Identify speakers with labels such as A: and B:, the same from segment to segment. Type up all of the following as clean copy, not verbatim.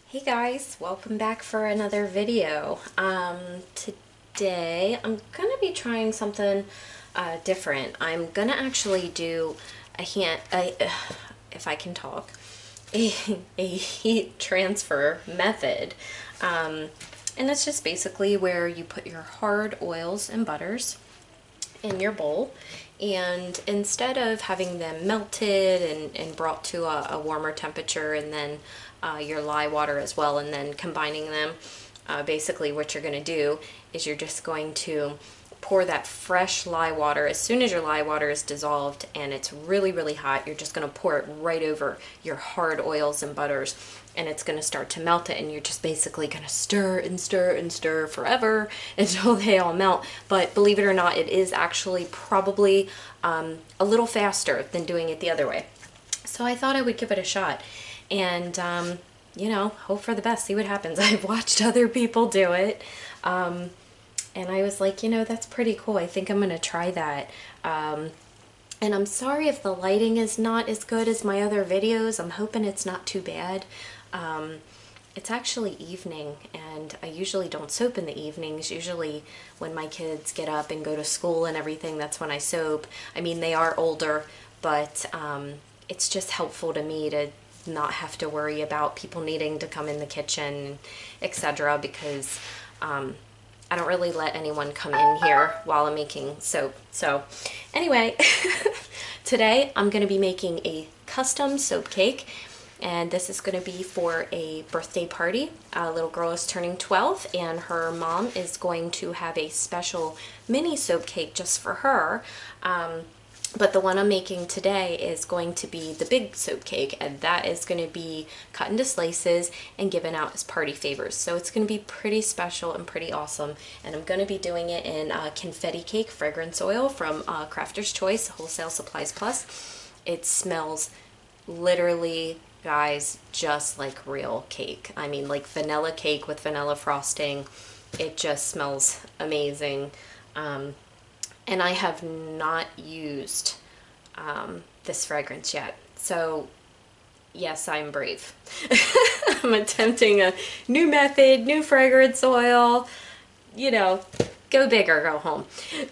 A: Hey guys, welcome back for another video. Today I'm gonna be trying something different. I'm gonna actually do if I can talk, a heat transfer method. And it's just basically where you put your hard oils and butters in your bowl, and instead of having them melted and brought to a warmer temperature, and then your lye water as well, and then combining them, basically what you're going to do is you're just going to pour that fresh lye water. As soon as your lye water is dissolved and it's really hot, you're just going to pour it right over your hard oils and butters, and it's going to start to melt it, and you're just basically going to stir and stir and stir forever until they all melt. But believe it or not, it is actually probably a little faster than doing it the other way. So I thought I would give it a shot and you know, hope for the best, see what happens. I've watched other people do it, and I was like, you know, that's pretty cool. I think I'm gonna try that. And I'm sorry if the lighting is not as good as my other videos. I'm hoping it's not too bad. It's actually evening, and I usually don't soap in the evenings. Usually when my kids get up and go to school and everything, that's when I soap. I mean, they are older, but it's just helpful to me to not have to worry about people needing to come in the kitchen, etc., because I don't really let anyone come in here while I'm making soap. So anyway, today I'm going to be making a custom soap cake, and this is going to be for a birthday party. A little girl is turning 12, and her mom is going to have a special mini soap cake just for her. But the one I'm making today is going to be the big soap cake, and that is going to be cut into slices and given out as party favors. So it's going to be pretty special and pretty awesome. And I'm going to be doing it in confetti cake fragrance oil from Crafter's Choice Wholesale Supplies Plus. It smells literally, guys, just like real cake. I mean, like vanilla cake with vanilla frosting. It just smells amazing. And I have not used this fragrance yet. So yes, I'm brave. I'm attempting a new method, new fragrance oil, you know, go big or go home.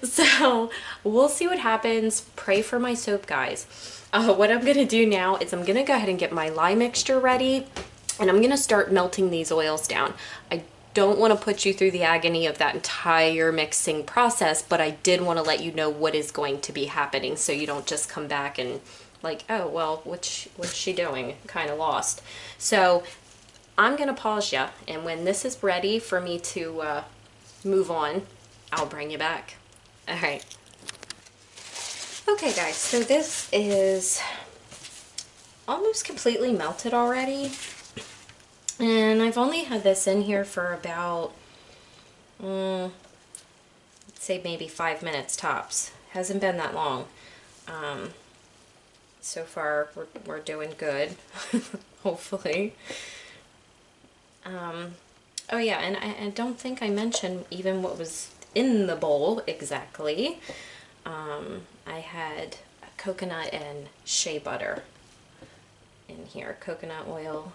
A: So we'll see what happens. Pray for my soap, guys. What I'm gonna do now is I'm gonna go ahead and get my lye mixture ready, and I'm gonna start melting these oils down. I don't want to put you through the agony of that entire mixing process, but I did want to let you know what is going to be happening, so you don't just come back and like, oh, well, what's she doing? Kind of lost. So I'm going to pause you, and when this is ready for me to move on, I'll bring you back. All right. Okay, guys, so this is almost completely melted already. And I've only had this in here for about, let's say maybe 5 minutes tops. Hasn't been that long. So far, we're doing good, hopefully. Oh yeah, and I don't think I mentioned even what was in the bowl exactly. I had coconut and shea butter in here, coconut oil.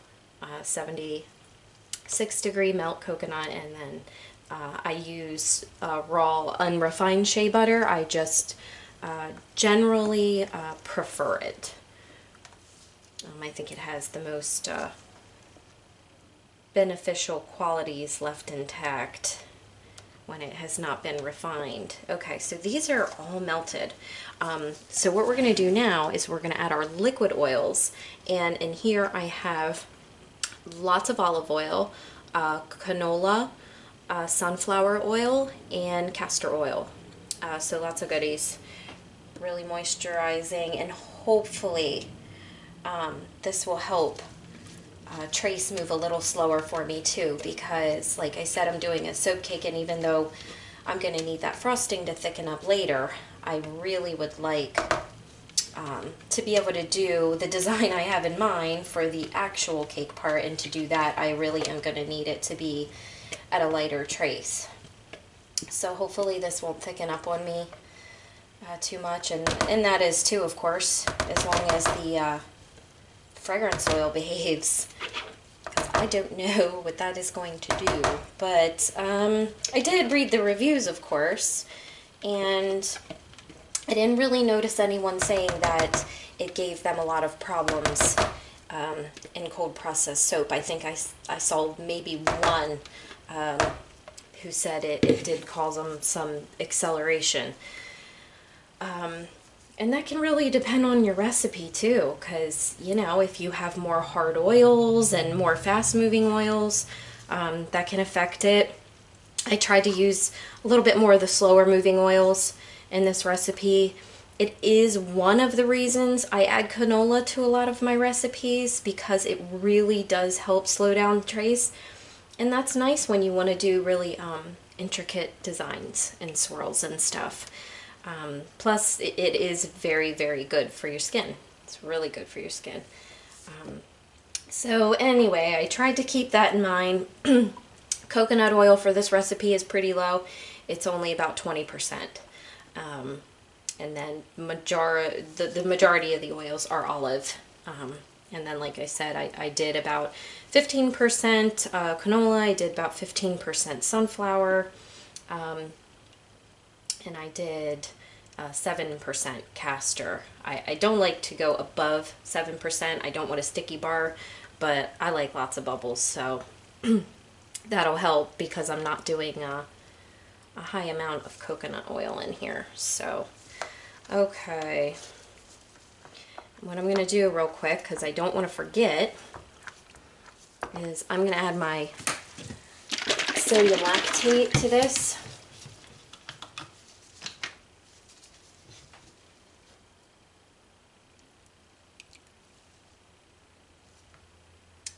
A: 76-degree melt coconut, and then I use raw unrefined shea butter. I just generally prefer it. I think it has the most beneficial qualities left intact when it has not been refined. Okay, so these are all melted. So what we're going to do now is we're going to add our liquid oils, and in here I have lots of olive oil, canola, sunflower oil, and castor oil. So lots of goodies. Really moisturizing, and hopefully this will help Trace move a little slower for me too, because like I said, I'm doing a soap cake, and even though I'm going to need that frosting to thicken up later, I really would like to be able to do the design I have in mind for the actual cake part, and to do that I really am going to need it to be at a lighter trace. So hopefully this won't thicken up on me too much, and that is too, of course, as long as the fragrance oil behaves. I don't know what that is going to do, but I did read the reviews, of course, and I didn't really notice anyone saying that it gave them a lot of problems in cold process soap. I think I saw maybe one who said it did cause them some acceleration. And that can really depend on your recipe too, because, you know, if you have more hard oils and more fast-moving oils, that can affect it. I tried to use a little bit more of the slower-moving oils in this recipe. It is one of the reasons I add canola to a lot of my recipes, because it really does help slow down the trace. And that's nice when you want to do really intricate designs and swirls and stuff. Plus, it is very, very good for your skin. It's really good for your skin. So anyway, I tried to keep that in mind. Coconut oil for this recipe is pretty low. It's only about 20%. And then the majority of the oils are olive. And then, like I said, I did about 15% canola, I did about 15% sunflower, and I did 7% castor. I don't like to go above 7%. I don't want a sticky bar, but I like lots of bubbles, so that'll help because I'm not doing a high amount of coconut oil in here. So, okay. What I'm going to do real quick, because I don't want to forget, is I'm going to add my sodium lactate to this.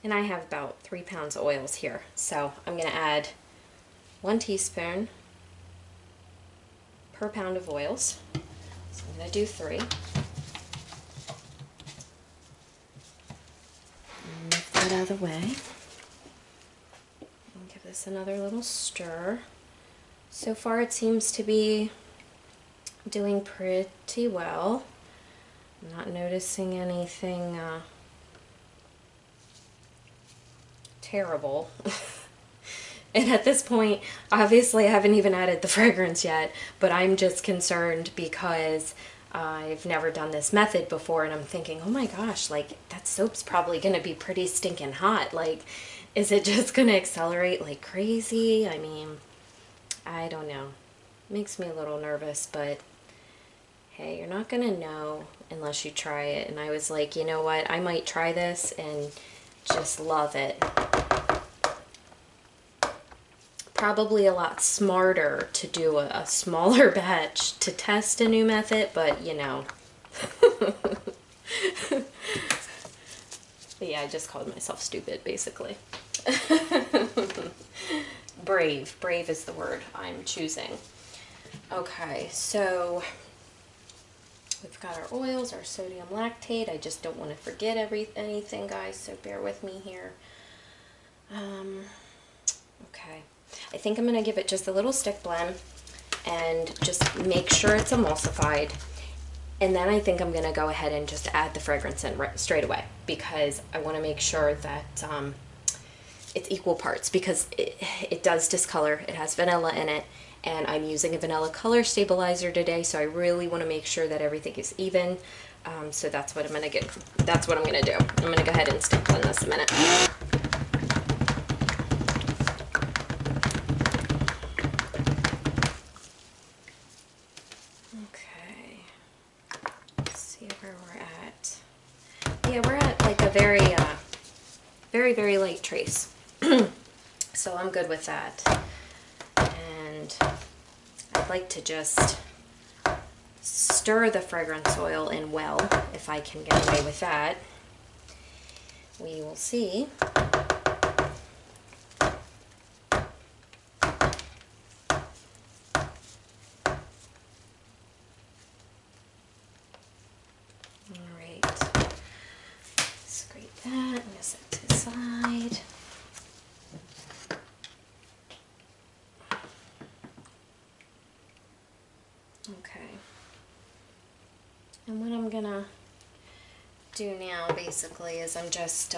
A: And I have about 3 pounds of oils here. So I'm going to add 1 teaspoon per pound of oils. So I'm going to do 3. Move that out of the way. And give this another little stir. So far it seems to be doing pretty well. I'm not noticing anything terrible. And at this point, obviously I haven't even added the fragrance yet, but I'm just concerned because I've never done this method before, and I'm thinking, oh my gosh, like, that soap's probably going to be pretty stinking hot. Like, is it just going to accelerate like crazy? I mean, I don't know. Makes me a little nervous, but hey, you're not going to know unless you try it. And I was like, you know what? I might try this and just love it. Probably a lot smarter to do a smaller batch to test a new method, but you know. But yeah, I just called myself stupid, basically. Brave. Brave is the word I'm choosing. Okay, so we've got our oils, our sodium lactate. I just don't want to forget anything, guys, so bear with me here. Okay. I think I'm going to give it just a little stick blend and just make sure it's emulsified. And then I think I'm going to go ahead and just add the fragrance in straight away, because I want to make sure that it's equal parts, because it does discolor. It has vanilla in it, and I'm using a vanilla color stabilizer today, so I really want to make sure that everything is even. So that's what I'm going to get. That's what I'm going to do. I'm going to go ahead and stick blend this a minute. Yeah, we're at like a very, very light trace. So I'm good with that. And I'd like to just stir the fragrance oil in well, if I can get away with that. We will see. And what I'm gonna do now basically is I'm just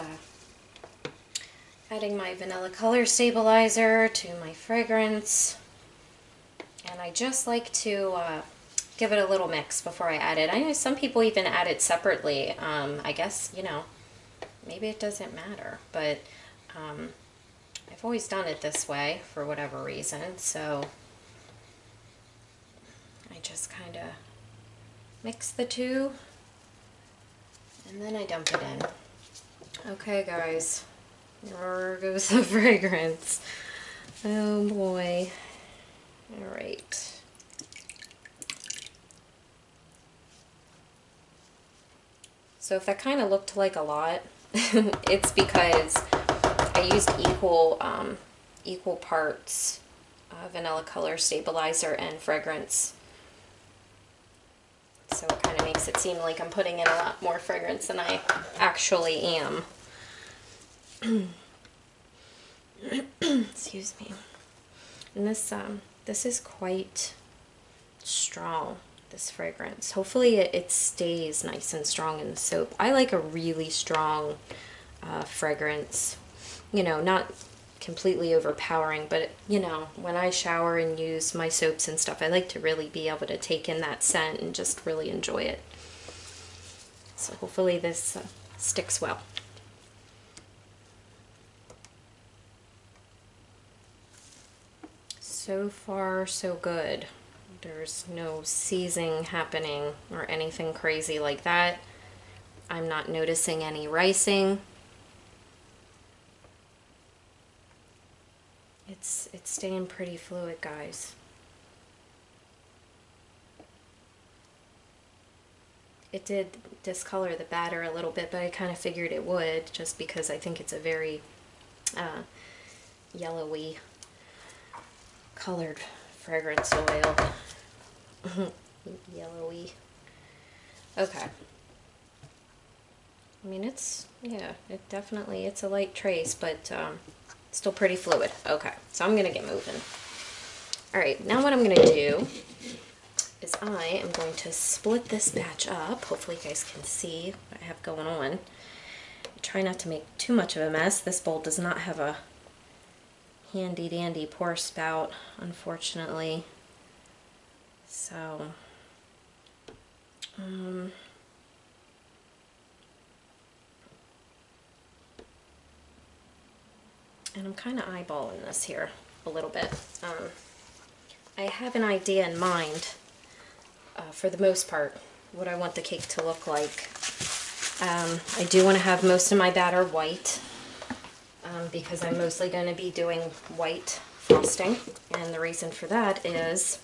A: Adding my vanilla color stabilizer to my fragrance. And I just like to give it a little mix before I add it. I know some people even add it separately. I guess, you know, maybe it doesn't matter, but I've always done it this way for whatever reason, so I just kind of mix the two and then I dump it in. Okay guys, there goes the fragrance. Oh boy. All right. So if that kind of looked like a lot, it's because I used equal parts vanilla color stabilizer and fragrance. So it kind of makes it seem like I'm putting in a lot more fragrance than I actually am. Excuse me. And this is quite strong, this fragrance. Hopefully it stays nice and strong in the soap. I like a really strong fragrance. You know, not completely overpowering, but you know, when I shower and use my soaps and stuff, I like to really be able to take in that scent and just really enjoy it. So hopefully this sticks well. So far, so good. There's no seizing happening or anything crazy like that. I'm not noticing any ricing. It's staying pretty fluid, guys. It did discolor the batter a little bit, but I kind of figured it would, just because I think it's a very yellowy colored fragrance oil. Yellowy. Okay. I mean, it's, yeah, it's a light trace, but still pretty fluid. Okay, so I'm gonna get moving. All right, now what I'm gonna do is I am going to split this batch up. Hopefully you guys can see what I have going on. Try not to make too much of a mess. This bowl does not have a handy dandy pour spout, unfortunately. So, and I'm kind of eyeballing this here a little bit. I have an idea in mind, for the most part, what I want the cake to look like. I do want to have most of my batter white, because I'm mostly going to be doing white frosting, and the reason for that is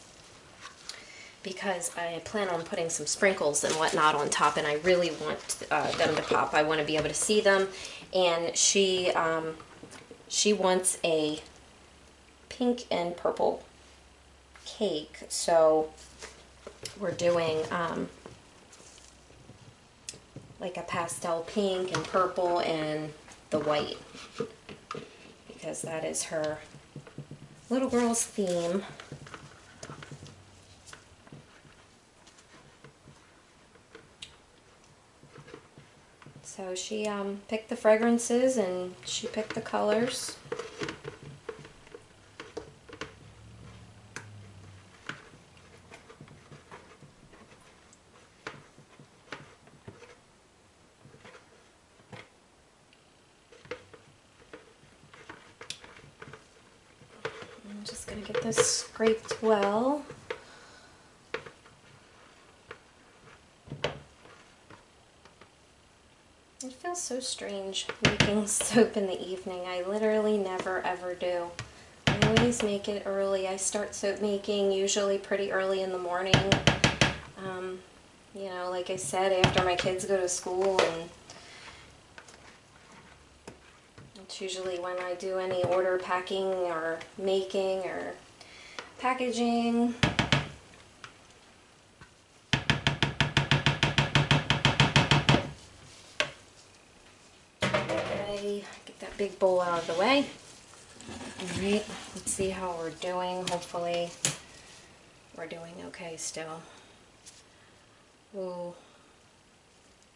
A: because I plan on putting some sprinkles and whatnot on top, and I really want them to pop. I want to be able to see them, and she wants a pink and purple cake, so we're doing like a pastel pink and purple and the white, because that is her little girl's theme. So she picked the fragrances and she picked the colors. I'm just going to get this scraped well. It feels so strange making soap in the evening. I literally never ever do. I always make it early. I start soap making usually pretty early in the morning. You know, like I said, after my kids go to school, and it's usually when I do any order packing or making or packaging. Okay, get that big bowl out of the way. Alright, let's see how we're doing. Hopefully we're doing okay still. Ooh,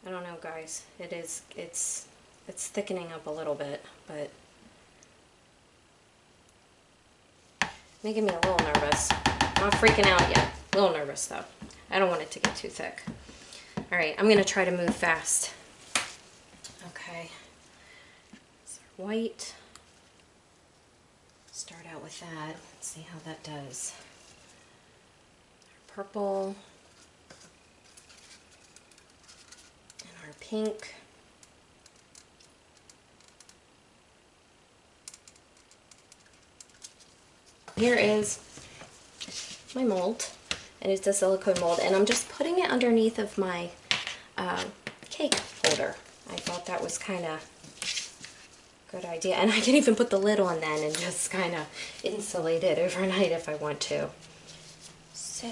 A: I don't know, guys. It's thickening up a little bit, but making me a little nervous. I'm not freaking out yet. A little nervous though. I don't want it to get too thick. All right, I'm gonna try to move fast. Okay, so white. Start out with that. Let's see how that does. Our purple. And our pink. Here is my mold, and it's a silicone mold, and I'm just putting it underneath of my cake holder. I thought that was kind of a good idea, and I can even put the lid on then and just kind of insulate it overnight if I want to. So,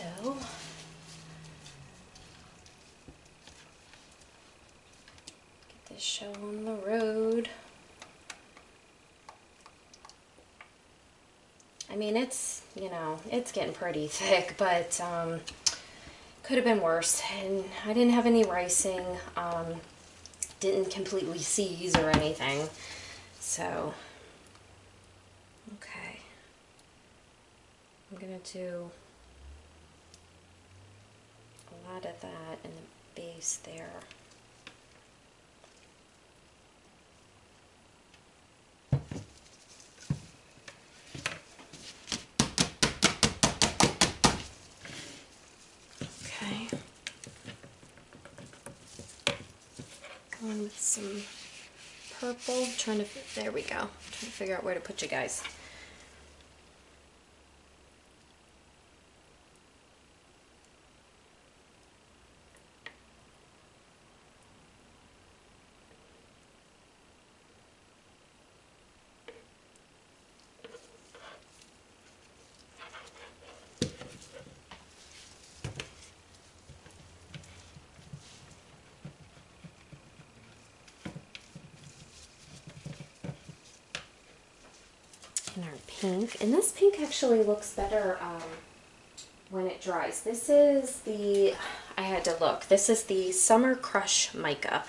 A: get this show on the road. I mean, it's, you know, it's getting pretty thick, but could have been worse. And I didn't have any ricing, didn't completely seize or anything. So, okay. I'm going to do a lot of that in the base there. On with some purple, there we go. Trying to figure out where to put you guys. And our pink, and this pink actually looks better when it dries. This is the, I had to look, this is the Summer Crush Mica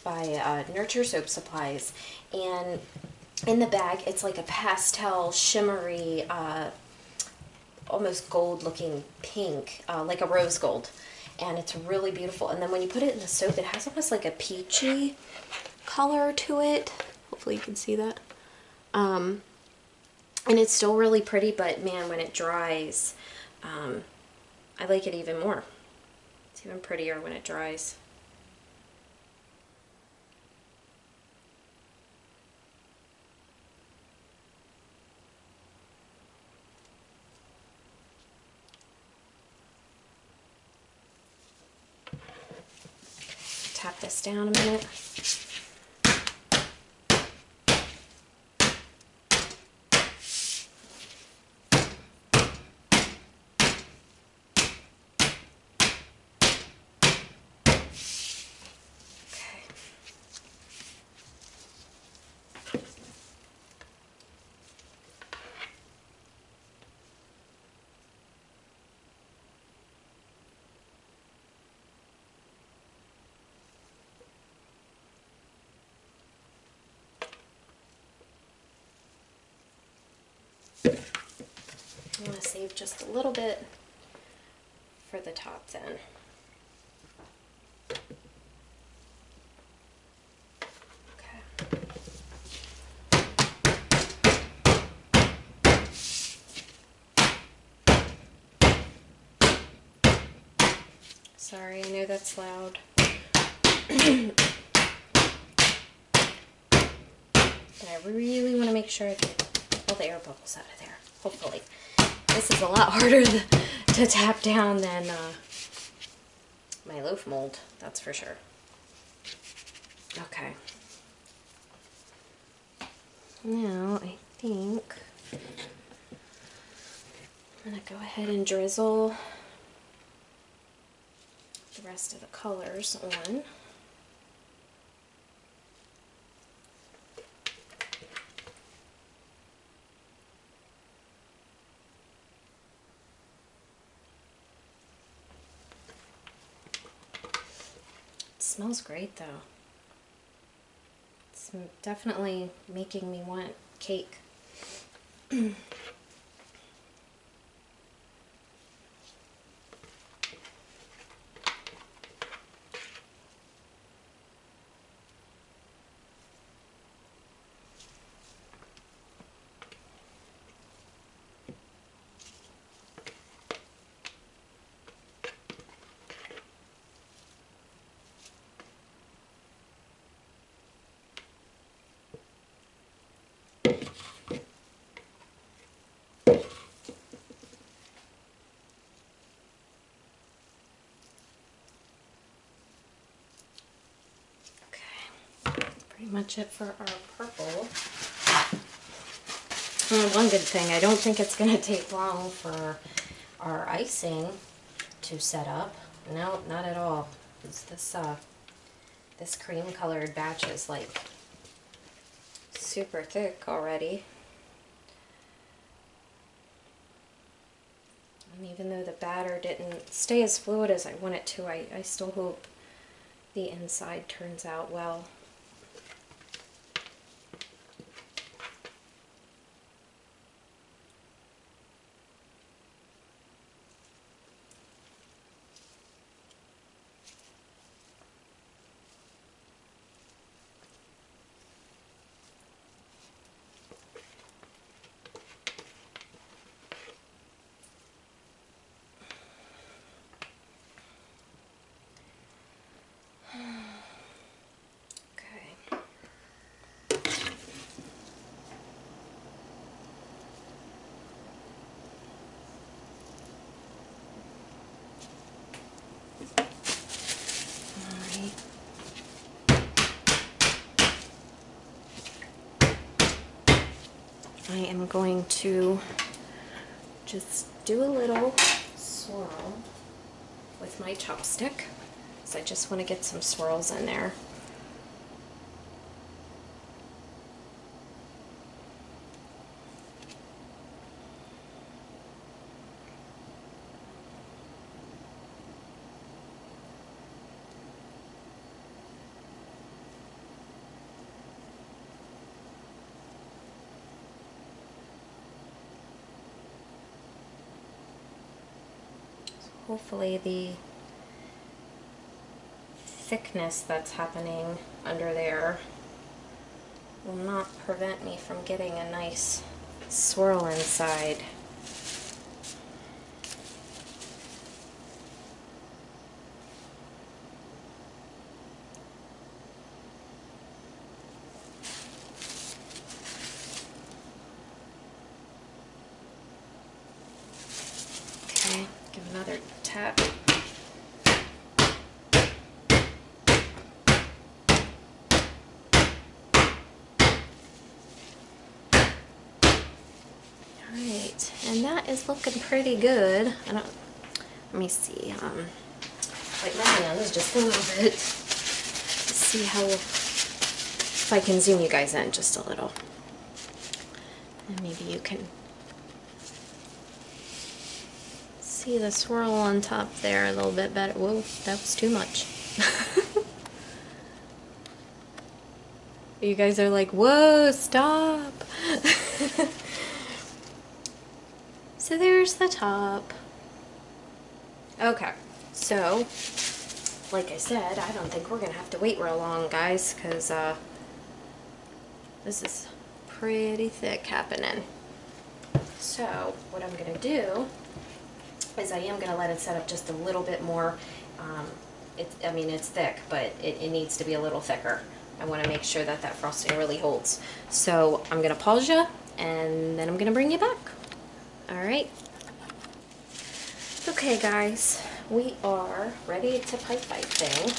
A: by Nurture Soap Supplies, and in the bag it's like a pastel shimmery almost gold looking pink, like a rose gold, and it's really beautiful. And then when you put it in the soap, it has almost like a peachy color to it. Hopefully you can see that. And it's still really pretty, but man, when it dries, I like it even more. It's even prettier when it dries. Tap this down a minute. I'm going to save just a little bit for the top then. Okay. Sorry, I know that's loud. But I really want to make sure I get all the air bubbles out of there, hopefully. This is a lot harder to tap down than my loaf mold, that's for sure. Okay. Now I think I'm going to go ahead and drizzle the rest of the colors on. Smells great though. It's definitely making me want cake. pretty much it for our purple. One good thing, I don't think it's going to take long for our icing to set up. No, not at all. This cream colored batch is like super thick already. And even though the batter didn't stay as fluid as I want it to, I still hope the inside turns out well. I am going to just do a little swirl with my chopstick, so I just want to get some swirls in there. Hopefully the thickness that's happening under there will not prevent me from getting a nice swirl inside. Okay, give another tap. Alright, and that is looking pretty good. Let me see, like my hands just a little bit. Let's see how, if I can zoom you guys in just a little. And maybe you can see the swirl on top there a little bit better. Whoa, that was too much. You guys are like, whoa, stop. So there's the top. Okay, so like I said, I don't think we're gonna have to wait real long, guys, because this is pretty thick happening. So what I'm gonna do is I am gonna let it set up just a little bit more. I mean, it's thick, but it needs to be a little thicker. I want to make sure that that frosting really holds. So I'm gonna pause you, and then I'm gonna bring you back. All right. Okay, guys, we are ready to pipe, I think.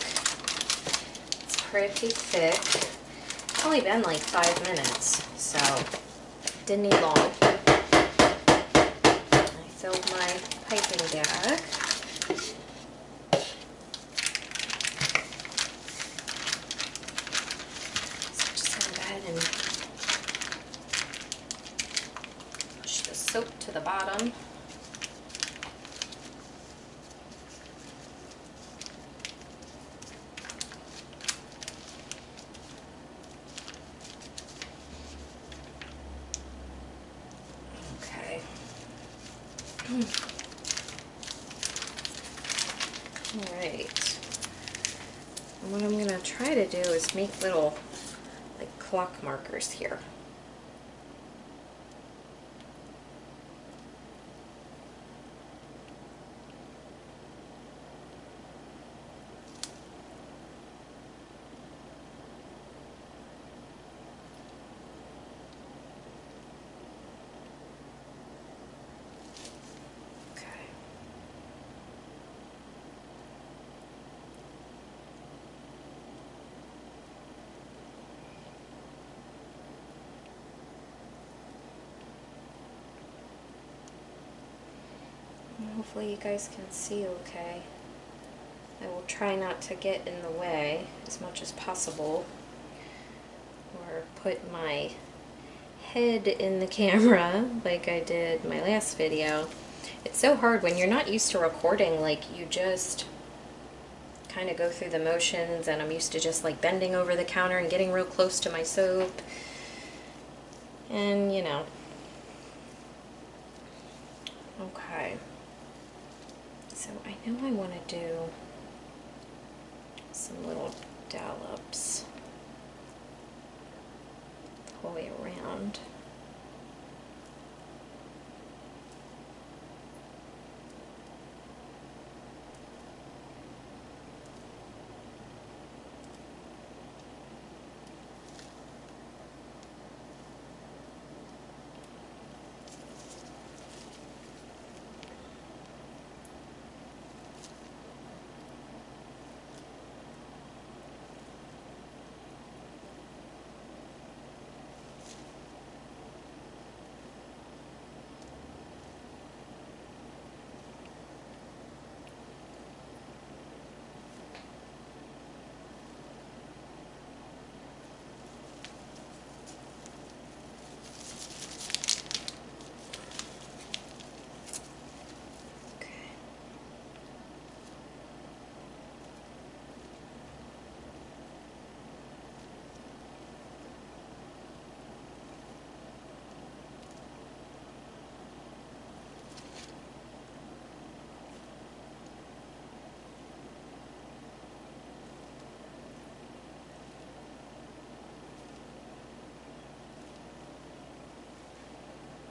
A: It's pretty thick. It's only been like 5 minutes, so didn't need long. I filled my piping bag. So just go ahead and push the soap to the bottom. Alright, and what I'm going to try to do is make little like clock markers here. hopefully you guys can see okay. I will try not to get in the way as much as possible, or put my head in the camera like I did my last video. It's so hard when you're not used to recording, like you just kind of go through the motions, and I'm used to just like bending over the counter and getting real close to my soap, and you know. Okay, so I know I want to do some little dollops the whole way around.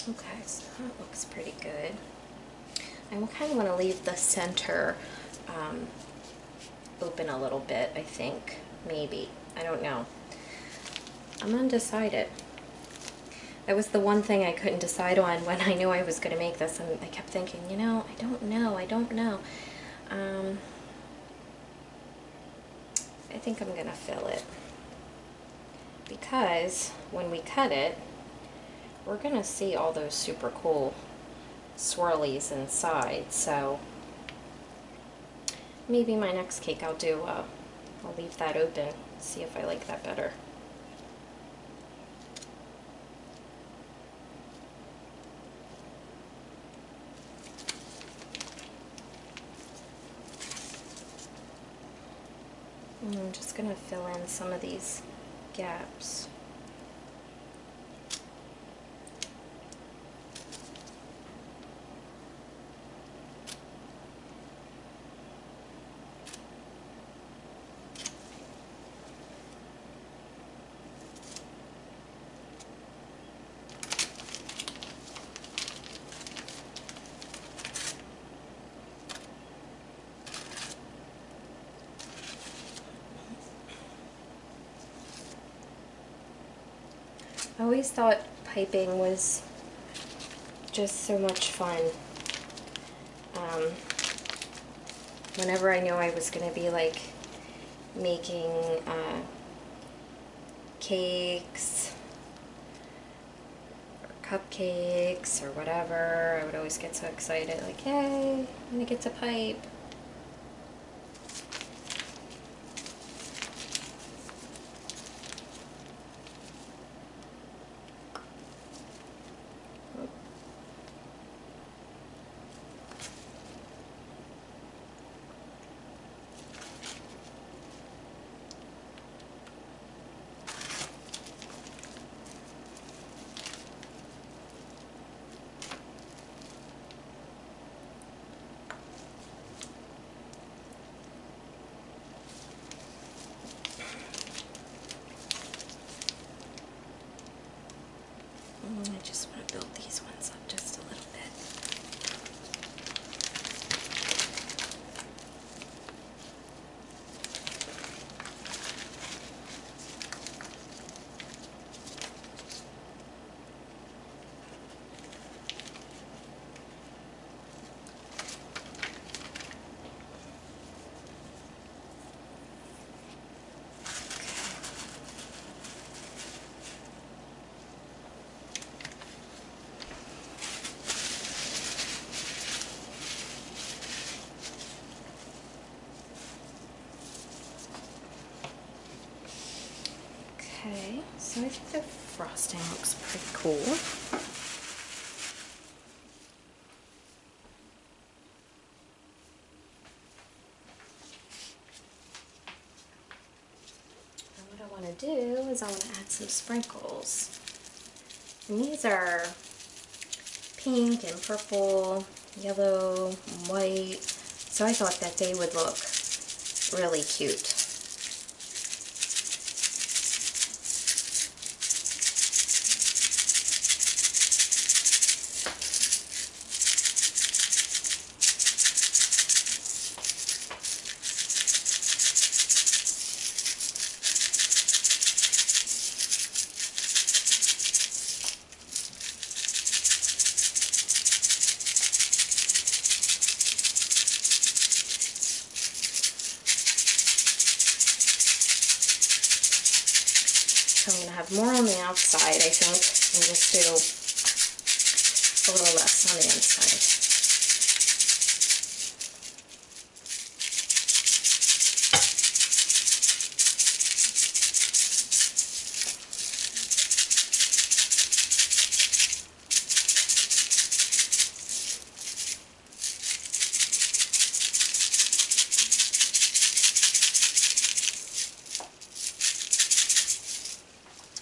A: Okay, so that looks pretty good. I kind of want to leave the center open a little bit, I think. Maybe. I don't know. I'm undecided. That was the one thing I couldn't decide on when I knew I was going to make this, and I kept thinking, you know, I don't know. I think I'm going to fill it, because when we cut it, we're going to see all those super cool swirlies inside. So maybe my next cake I'll leave that open, see if I like that better. And I'm just going to fill in some of these gaps. I always thought piping was just so much fun. Whenever I knew I was going to be like making cakes or cupcakes or whatever, I would always get so excited, like, yay, I'm going to get to pipe. Okay, so I think the frosting looks pretty cool. What I want to do is I want to add some sprinkles. And these are pink and purple, yellow, white. So I thought that they would look really cute. So I'm going to have more on the outside, I think, and just do a little less on the inside.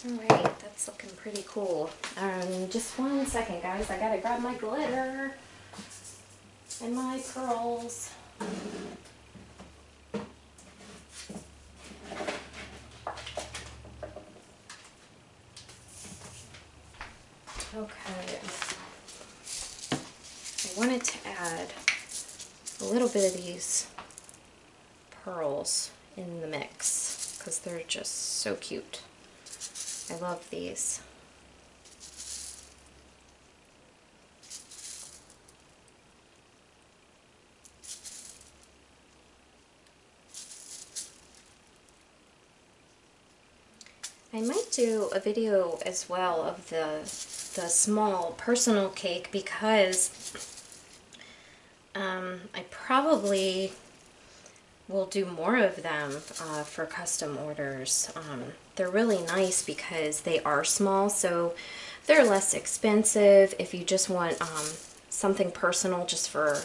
A: Alright, that's looking pretty cool. Just 1 second, guys. I gotta grab my glitter and my pearls. Okay. I wanted to add a little bit of these pearls in the mix because they're just so cute. I love these. I might do a video as well of the small personal cake because I probably will do more of them for custom orders. They're really nice because they are small, so they're less expensive. If you just want something personal just for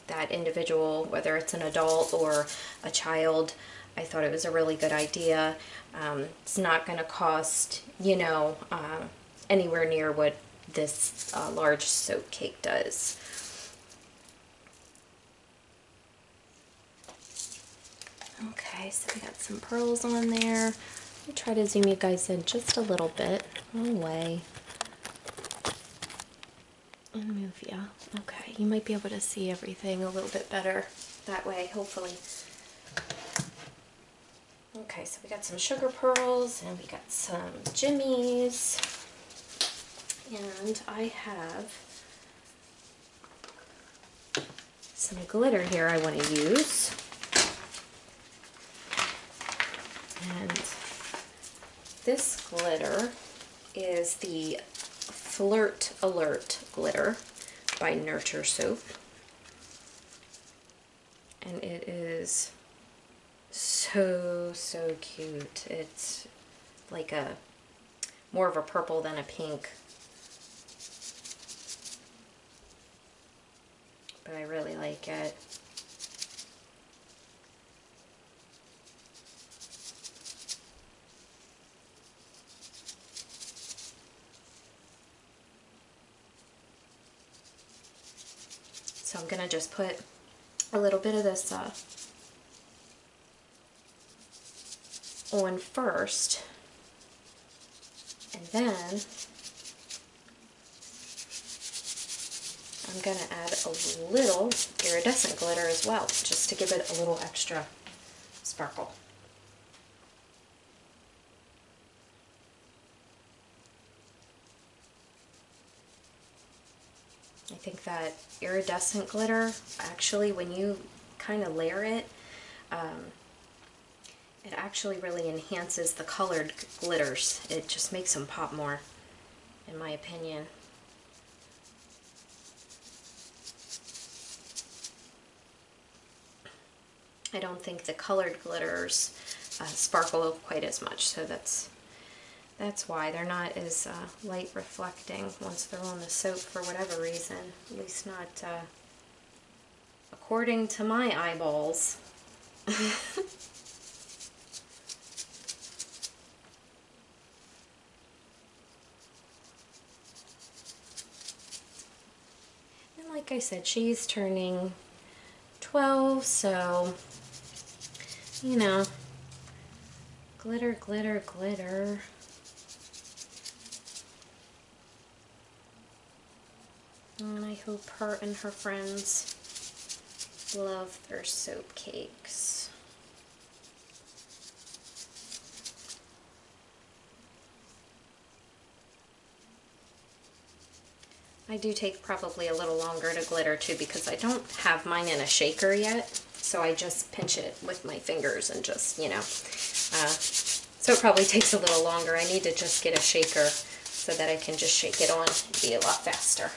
A: that individual, whether it's an adult or a child, I thought it was a really good idea. It's not going to cost, you know, anywhere near what this large soap cake does. Okay, so we got some pearls on there. I'll try to zoom you guys in just a little bit. One way. And move you. Okay, you might be able to see everything a little bit better that way, hopefully. Okay, so we got some sugar pearls and we got some jimmies. And I have some glitter here I want to use. And this glitter is the Flirt Alert glitter by Nurture Soap. And it is so cute. It's like more of a purple than a pink. But I really like it. So I'm gonna just put a little bit of this on first, and then I'm going to add a little iridescent glitter as well, just to give it a little extra sparkle. I think that iridescent glitter, actually, when you kind of layer it, it actually really enhances the colored glitters. It just makes them pop more, in my opinion. I don't think the colored glitters sparkle quite as much, so that's That's why they're not as light reflecting once they're on the soap for whatever reason. At least not according to my eyeballs. And like I said, she's turning 12, so, you know, glitter, glitter, glitter. And I hope her and her friends love their soap cakes. I do take probably a little longer to glitter too because I don't have mine in a shaker yet. So I just pinch it with my fingers and just, you know, so it probably takes a little longer. I need to just get a shaker so that I can just shake it on and be a lot faster.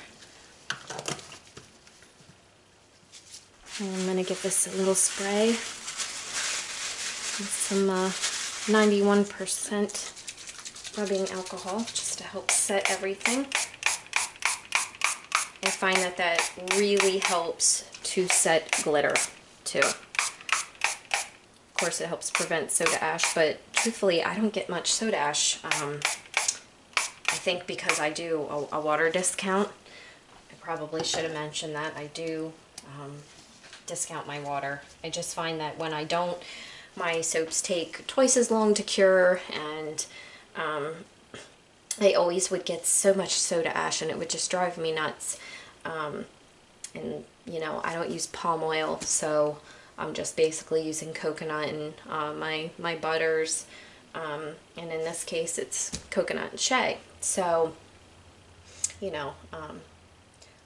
A: And I'm going to give this a little spray with some 91% rubbing alcohol just to help set everything. I find that that really helps to set glitter too. Of course it helps prevent soda ash, but truthfully I don't get much soda ash. I think because I do a water discount. I probably should have mentioned that. I do discount my water. I just find that when I don't, my soaps take twice as long to cure, and I always would get so much soda ash and it would just drive me nuts. And you know, I don't use palm oil, so I'm just basically using coconut and my butters, and in this case it's coconut and shea. So, you know,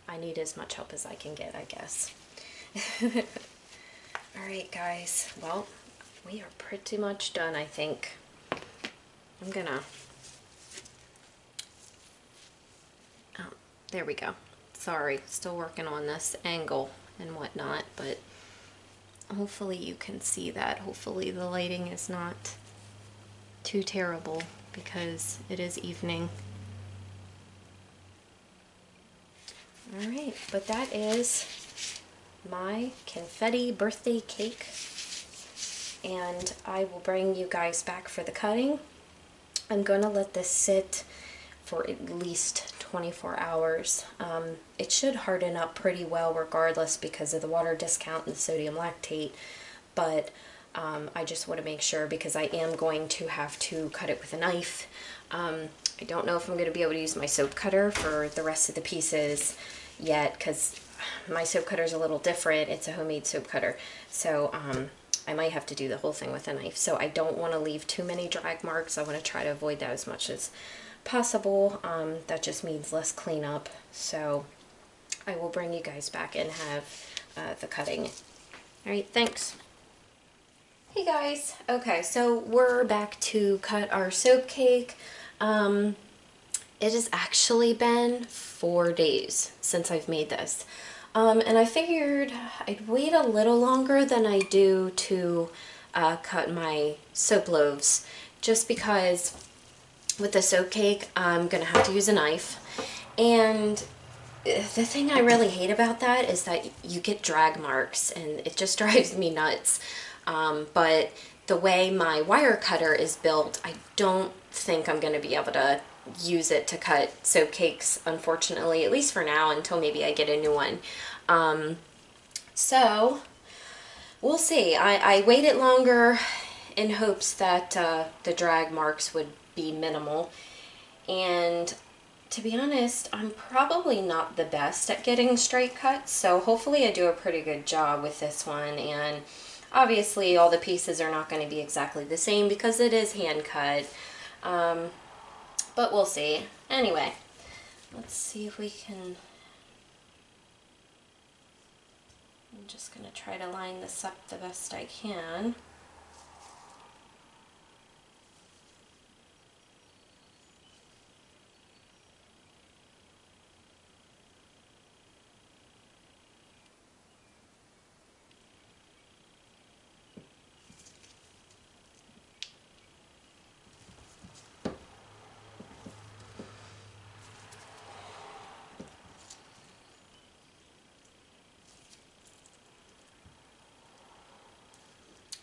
A: I need as much help as I can get, I guess. Alright guys, well, we are pretty much done, I think. I'm gonna, oh, there we go. Sorry, still working on this angle and whatnot, but hopefully you can see that. Hopefully the lighting is not too terrible because it is evening. Alright, but that is my confetti birthday cake, and I will bring you guys back for the cutting. I'm gonna let this sit for at least 24 hours. It should harden up pretty well regardless because of the water discount and the sodium lactate, but I just want to make sure because I am going to have to cut it with a knife. I don't know if I'm going to be able to use my soap cutter for the rest of the pieces yet because my soap cutter is a little different. It's a homemade soap cutter, so I might have to do the whole thing with a knife. So I don't want to leave too many drag marks. I want to try to avoid that as much as possible. That just means less cleanup. So I will bring you guys back and have the cutting. Alright, thanks. Hey guys, okay, so we're back to cut our soap cake. It has actually been 4 days since I've made this. And I figured I'd wait a little longer than I do to cut my soap loaves, just because with the soap cake I'm gonna have to use a knife, and the thing I really hate about that is that you get drag marks and it just drives me nuts. But the way my wire cutter is built, I don't think I'm gonna be able to use it to cut soap cakes, unfortunately, at least for now, until maybe I get a new one. So we'll see. I waited longer in hopes that the drag marks would be minimal, and to be honest, I'm probably not the best at getting straight cuts, so hopefully I do a pretty good job with this one. And obviously all the pieces are not going to be exactly the same because it is hand cut, but we'll see. Anyway, let's see if we can, I'm just going to try to line this up the best I can.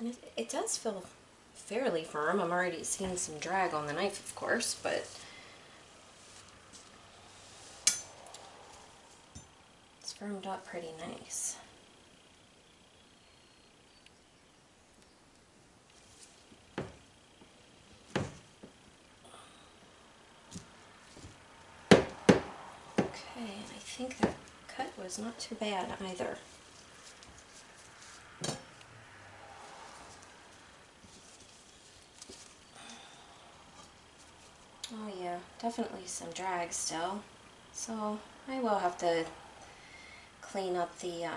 A: And it does feel fairly firm. I'm already seeing some drag on the knife, of course, but it's firmed up pretty nice. Okay, and I think that cut was not too bad either. Oh yeah, definitely some drag still. So I will have to clean up the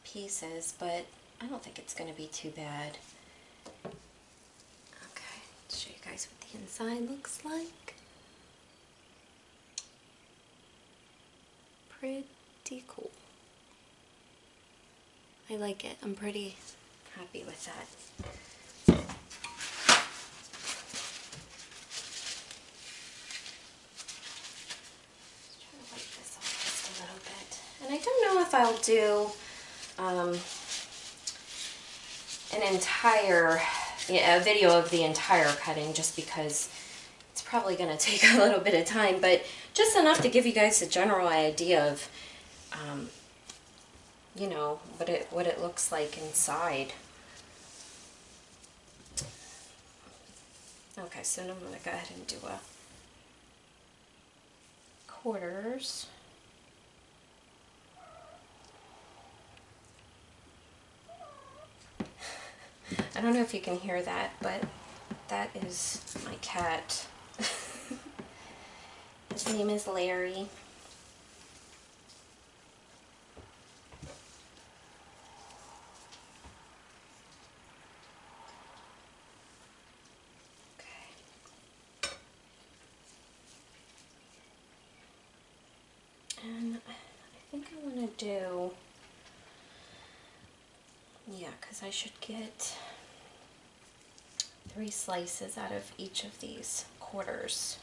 A: pieces, but I don't think it's going to be too bad. Okay, let's show you guys what the inside looks like. Pretty cool. I like it. I'm pretty happy with that. And I don't know if I'll do an entire a video of the entire cutting, just because it's probably going to take a little bit of time, but just enough to give you guys a general idea of you know, what it looks like inside. Okay, so now I'm going to go ahead and do a quarters. I don't know if you can hear that, but that is my cat. His name is Larry. Okay. And I think I want to do, yeah, because I should get 3 slices out of each of these quarters.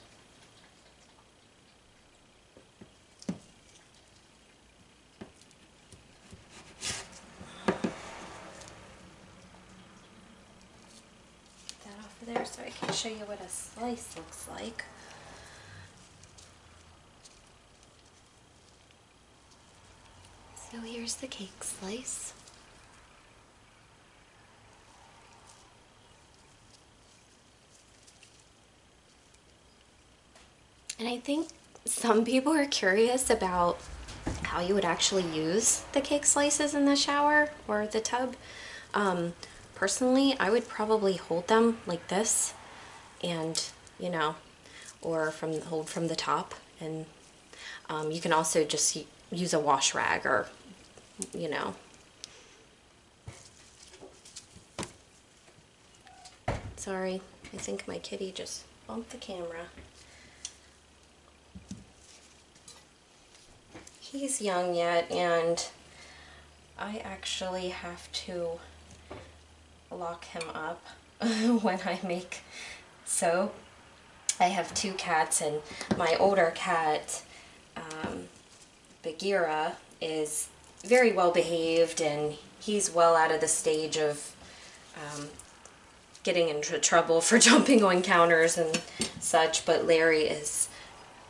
A: Get that off of there so I can show you what a slice looks like. So here's the cake slice. And I think some people are curious about how you would actually use the cake slices in the shower or the tub. Personally, I would probably hold them like this, and you know, or hold from the top, and you can also just use a wash rag, or you know. Sorry, I think my kitty just bumped the camera. He's young yet, and I actually have to lock him up when I make soap. I have 2 cats, and my older cat, Bagheera, is very well behaved, and he's well out of the stage of getting into trouble for jumping on counters and such, but Larry is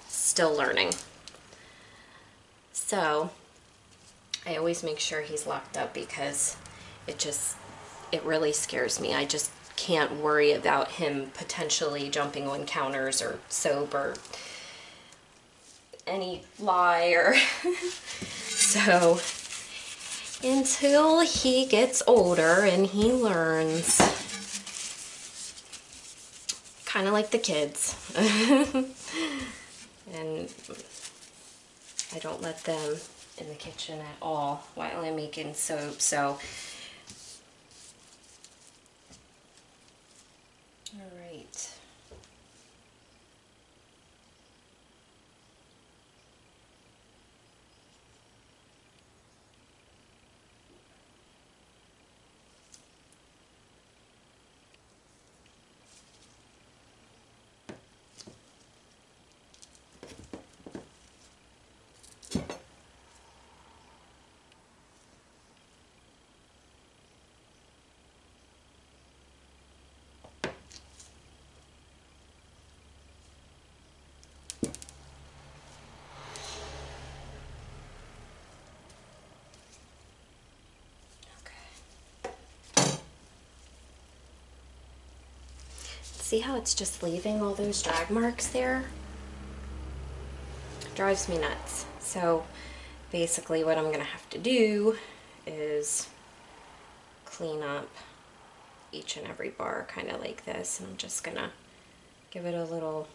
A: still learning. So I always make sure he's locked up, because it really scares me. I just can't worry about him potentially jumping on counters or soap or any lye or so until he gets older and he learns, kind of like the kids. And I don't let them in the kitchen at all while I'm making soap. So, all right. See how it's just leaving all those drag marks there? Drives me nuts. So basically what I'm gonna have to do is clean up each and every bar kind of like this. I'm just gonna give it a little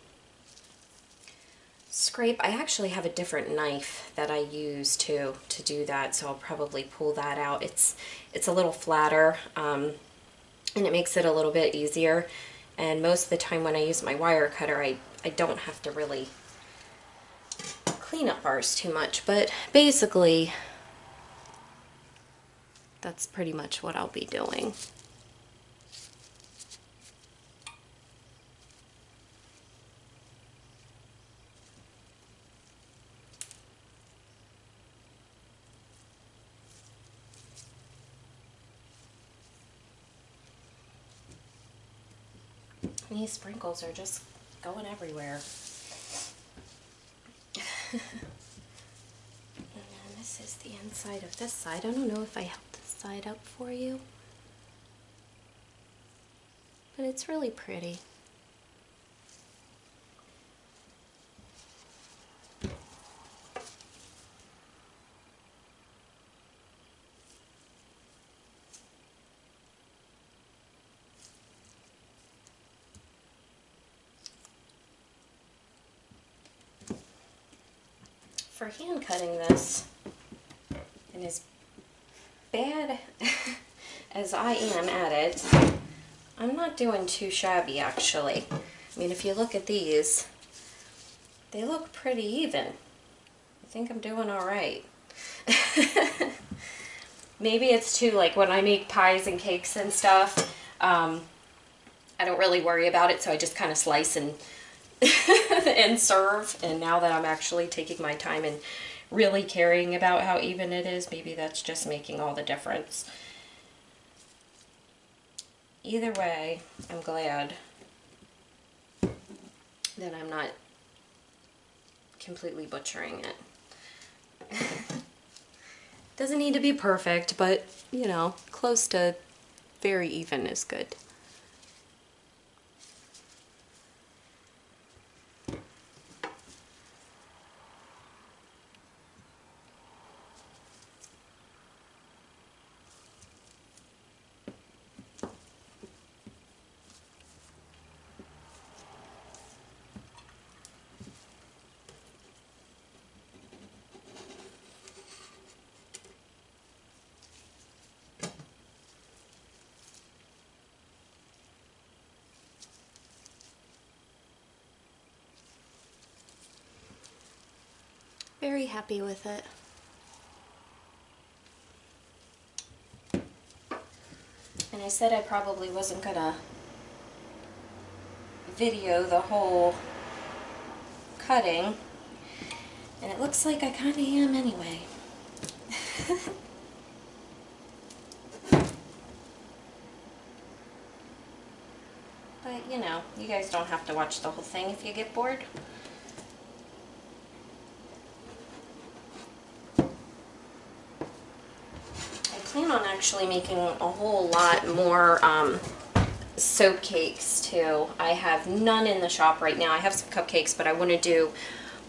A: scrape. I actually have a different knife that I use to do that, so I'll probably pull that out. It's a little flatter, and it makes it a little bit easier. And most of the time when I use my wire cutter, I don't have to really clean up bars too much, but basically that's pretty much what I'll be doing. These sprinkles are just going everywhere. And then this is the inside of this side. I don't know if I held this side up for you, but it's really pretty. For hand cutting this, and as bad as I am at it, I'm not doing too shabby actually. I mean, if you look at these, they look pretty even. I think I'm doing all right. Maybe it's too, like when I make pies and cakes and stuff, I don't really worry about it, so I just kind of slice and and serve. And now that I'm actually taking my time and really caring about how even it is, maybe that's just making all the difference. Either way, I'm glad that I'm not completely butchering it. Doesn't need to be perfect, but you know, close to very even is good. Very happy with it. And I said I probably wasn't gonna video the whole cutting, and it looks like I kind of am anyway. But you know, you guys don't have to watch the whole thing if you get bored. I plan on actually making a whole lot more soap cakes too. I have none in the shop right now. I have some cupcakes, but I want to do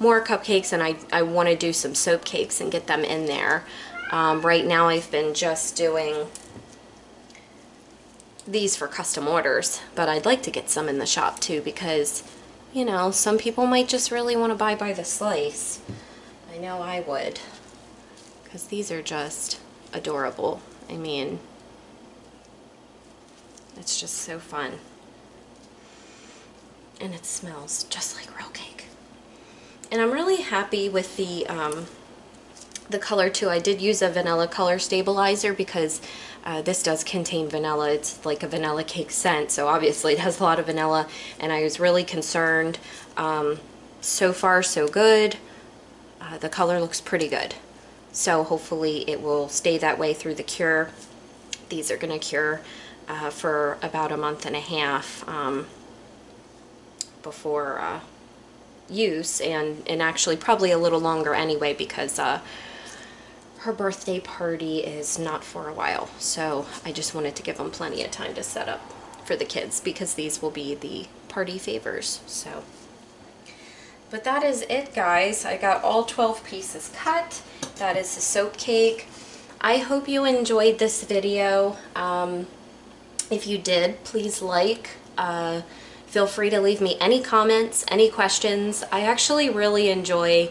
A: more cupcakes, and I want to do some soap cakes and get them in there. Right now I've been just doing these for custom orders, but I'd like to get some in the shop too, because you know, some people might just really want to buy by the slice. I know I would, because these are just adorable. I mean, it's just so fun, and it smells just like real cake. And I'm really happy with the color too. I did use a vanilla color stabilizer because this does contain vanilla. It's like a vanilla cake scent, so obviously it has a lot of vanilla, and I was really concerned. So far so good. The color looks pretty good, so hopefully it will stay that way through the cure. These are going to cure for about a month and a half before use, and actually probably a little longer anyway, because her birthday party is not for a while, so I just wanted to give them plenty of time to set up for the kids, because these will be the party favors. So, but that is it, guys. I got all 12 pieces cut. That is the soap cake. I hope you enjoyed this video. If you did, please like. Feel free to leave me any comments, any questions. I actually really enjoy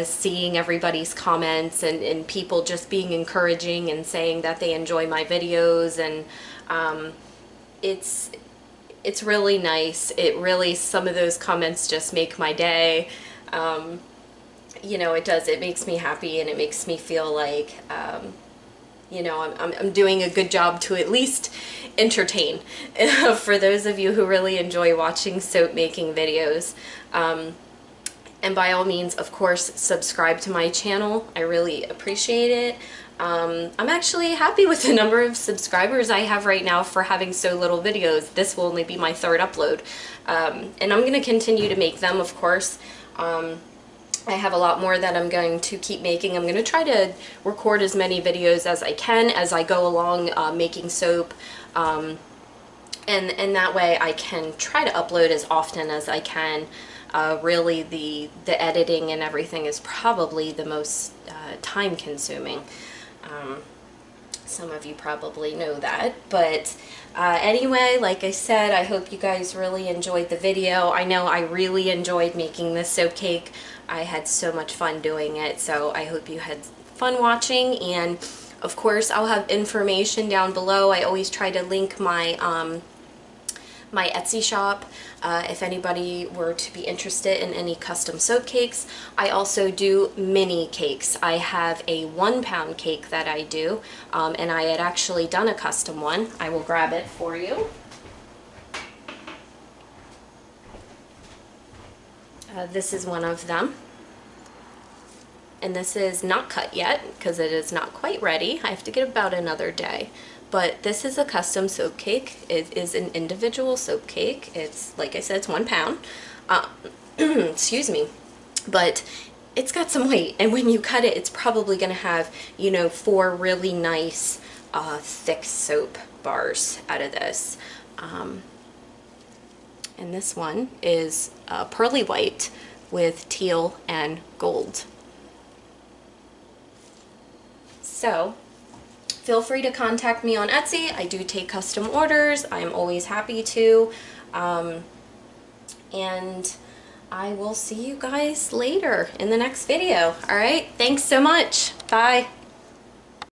A: seeing everybody's comments and people just being encouraging and saying that they enjoy my videos, and it's really nice. It really, some of those comments just make my day. You know, it does. It makes me happy, and it makes me feel like, you know, I'm doing a good job to at least entertain for those of you who really enjoy watching soap making videos. And by all means, of course, subscribe to my channel. I really appreciate it. I'm actually happy with the number of subscribers I have right now for having so little videos. This will only be my 3rd upload. And I'm going to continue to make them, of course. I have a lot more that I'm going to keep making. I'm going to try to record as many videos as I can as I go along making soap. And that way I can try to upload as often as I can. Really, the editing and everything is probably the most time consuming. Some of you probably know that, but anyway, like I said, I hope you guys really enjoyed the video. I know I really enjoyed making this soap cake. I had so much fun doing it, so I hope you had fun watching. And of course, I'll have information down below. I always try to link my my Etsy shop if anybody were to be interested in any custom soap cakes. I also do mini cakes. I have a 1-pound cake that I do, and I had actually done a custom one. I will grab it for you. This is one of them. And this is not cut yet because it is not quite ready. I have to get about another day. But this is a custom soap cake. It is an individual soap cake. It's, like I said, it's 1 pound. Excuse me. But it's got some weight, and when you cut it, it's probably going to have, you know, 4 really nice thick soap bars out of this. And this one is pearly white with teal and gold. So feel free to contact me on Etsy. I do take custom orders. I'm always happy to. And I will see you guys later in the next video. All right, thanks so much. Bye.